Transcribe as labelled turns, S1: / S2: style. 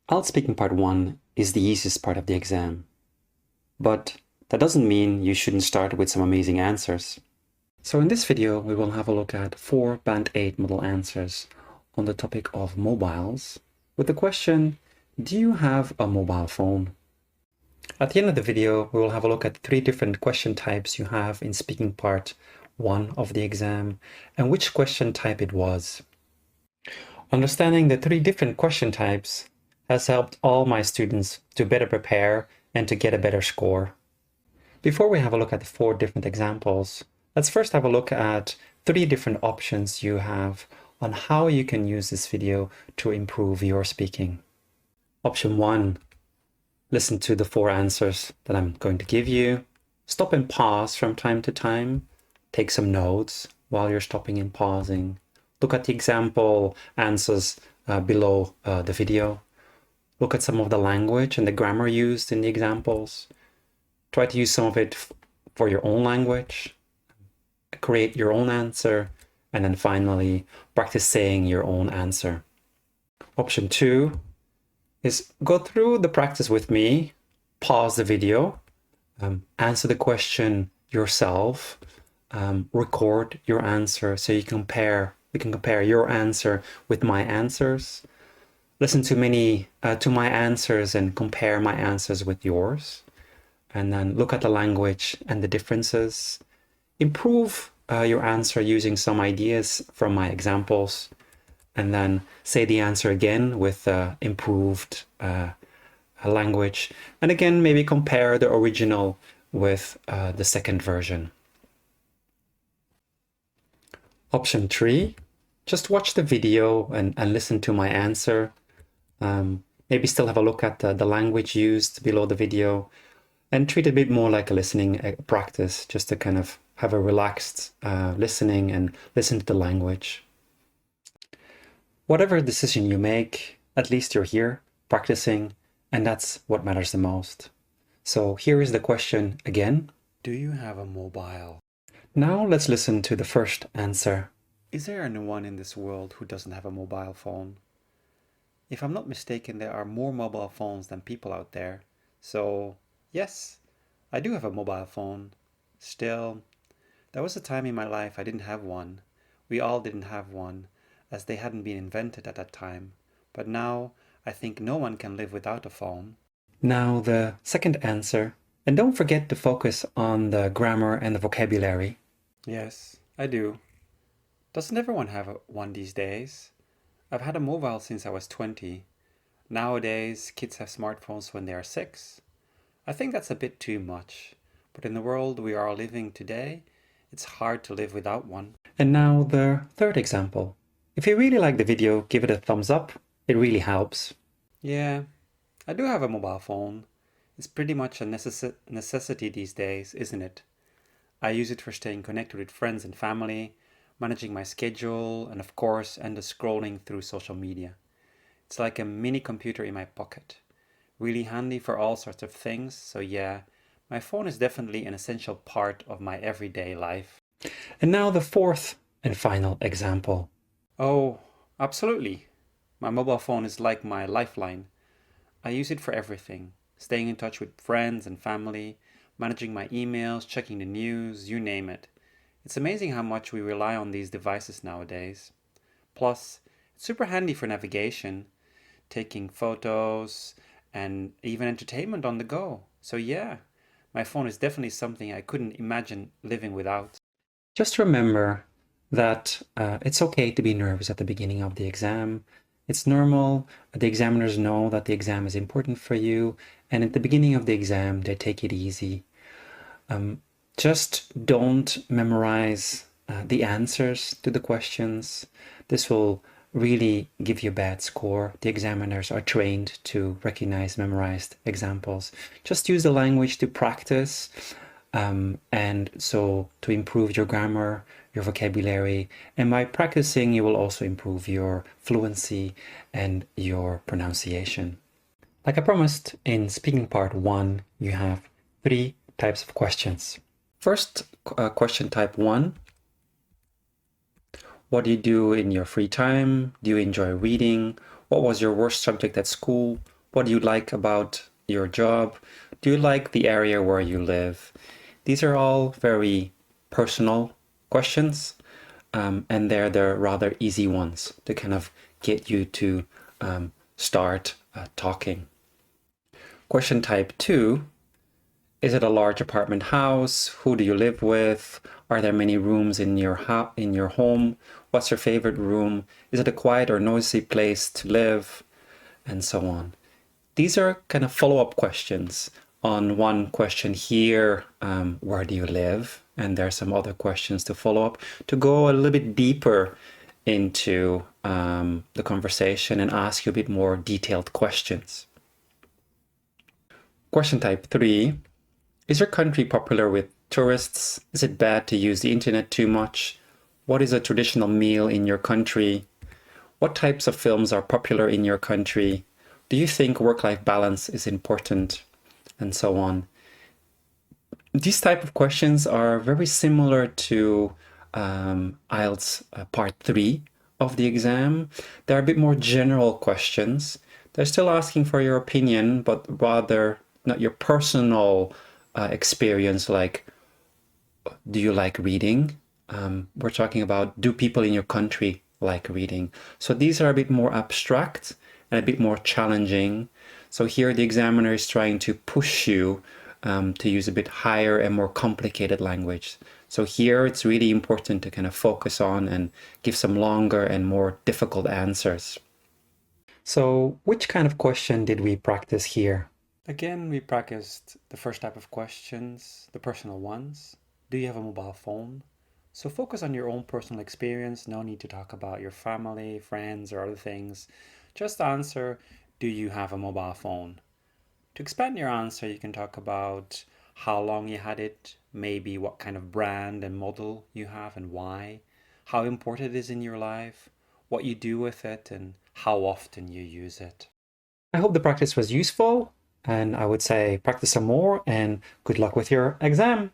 S1: IELTS Speaking Part 1 is the easiest part of the exam, but that doesn't mean you shouldn't start with some amazing answers. So in this video, we will have a look at 4 Band 8 model answers on the topic of mobiles with the question, do you have a mobile phone? At the end of the video, we will have a look at 3 different question types you have in Speaking Part 1 of the exam and which question type it was. Understanding the 3 different question types has helped all my students to better prepare and to get a better score. Before we have a look at the 4 different examples, let's first have a look at 3 different options you have on how you can use this video to improve your speaking. Option 1, listen to the 4 answers that I'm going to give you. Stop and pause from time to time. Take some notes while you're stopping and pausing. Look at the example answers below the video. Look at some of the language and the grammar used in the examples. Try to use some of it for your own language. Create your own answer. And then finally, practice saying your own answer. Option 2 is go through the practice with me. Pause the video. Answer the question yourself. Record your answer so you can compare your answer with my answers. Listen to my answers and compare my answers with yours. And then look at the language and the differences. Improve your answer using some ideas from my examples. And then say the answer again with improved language. And again, maybe compare the original with the second version. Option 3, just watch the video and listen to my answer. Maybe still have a look at the language used below the video and treat it a bit more like a listening practice, just to kind of have a relaxed listening and listen to the language. Whatever decision you make, at least you're here practicing, and that's what matters the most. So here is the question again. Do you have a mobile? Now let's listen to the first answer. Is there anyone in this world who doesn't have a mobile phone? If I'm not mistaken, there are more mobile phones than people out there. So yes, I do have a mobile phone. Still, there was a time in my life I didn't have one. We all didn't have one, as they hadn't been invented at that time. But now, I think no one can live without a phone. Now the second answer. And don't forget to focus on the grammar and the vocabulary. Yes, I do. Doesn't everyone have one these days? I've had a mobile since I was 20. Nowadays, kids have smartphones when they are 6. I think that's a bit too much. But in the world we are living today, it's hard to live without one. And now the third example. If you really like the video, give it a thumbs up. It really helps. Yeah, I do have a mobile phone. It's pretty much a necessity these days, isn't it? I use it for staying connected with friends and family, managing my schedule, and of course, scrolling through social media. It's like a mini computer in my pocket. Really handy for all sorts of things, so yeah, my phone is definitely an essential part of my everyday life. And now the fourth and final example. Oh, absolutely. My mobile phone is like my lifeline. I use it for everything. Staying in touch with friends and family, managing my emails, checking the news, you name it. It's amazing how much we rely on these devices nowadays. Plus, it's super handy for navigation, taking photos, and even entertainment on the go. So yeah, my phone is definitely something I couldn't imagine living without. Just remember that it's okay to be nervous at the beginning of the exam. It's normal. The examiners know that the exam is important for you, and at the beginning of the exam, they take it easy. Just don't memorize the answers to the questions. This will really give you a bad score. The examiners are trained to recognize memorized examples. Just use the language to practice, and so to improve your grammar, your vocabulary, and by practicing you will also improve your fluency and your pronunciation. Like I promised, in Speaking Part 1 you have 3 types of questions. First, question type 1. What do you do in your free time? Do you enjoy reading? What was your worst subject at school? What do you like about your job? Do you like the area where you live? These are all very personal questions, and they're the rather easy ones to kind of get you to start talking. Question type 2, is it a large apartment house? Who do you live with? Are there many rooms in your home? What's your favorite room? Is it a quiet or noisy place to live? And so on. These are kind of follow-up questions on one question here, where do you live? And there are some other questions to follow up to go a little bit deeper into the conversation and ask you a bit more detailed questions. Question type 3, is your country popular with tourists? Is it bad to use the internet too much? What is a traditional meal in your country? What types of films are popular in your country? Do you think work-life balance is important? And so on. These type of questions are very similar to IELTS part 3 of the exam. They're a bit more general questions. They're still asking for your opinion, but rather not your personal experience, like, do you like reading? We're talking about, do people in your country like reading? So these are a bit more abstract and a bit more challenging. So here the examiner is trying to push you to use a bit higher and more complicated language. So here it's really important to kind of focus on and give some longer and more difficult answers. So which kind of question did we practice here? Again, we practiced the first type of questions, the personal ones. Do you have a mobile phone? So focus on your own personal experience. No need to talk about your family, friends, or other things. Just answer, do you have a mobile phone? To expand your answer, you can talk about how long you had it, maybe what kind of brand and model you have and why, how important it is in your life, what you do with it, and how often you use it. I hope the practice was useful, and I would say practice some more and good luck with your exam.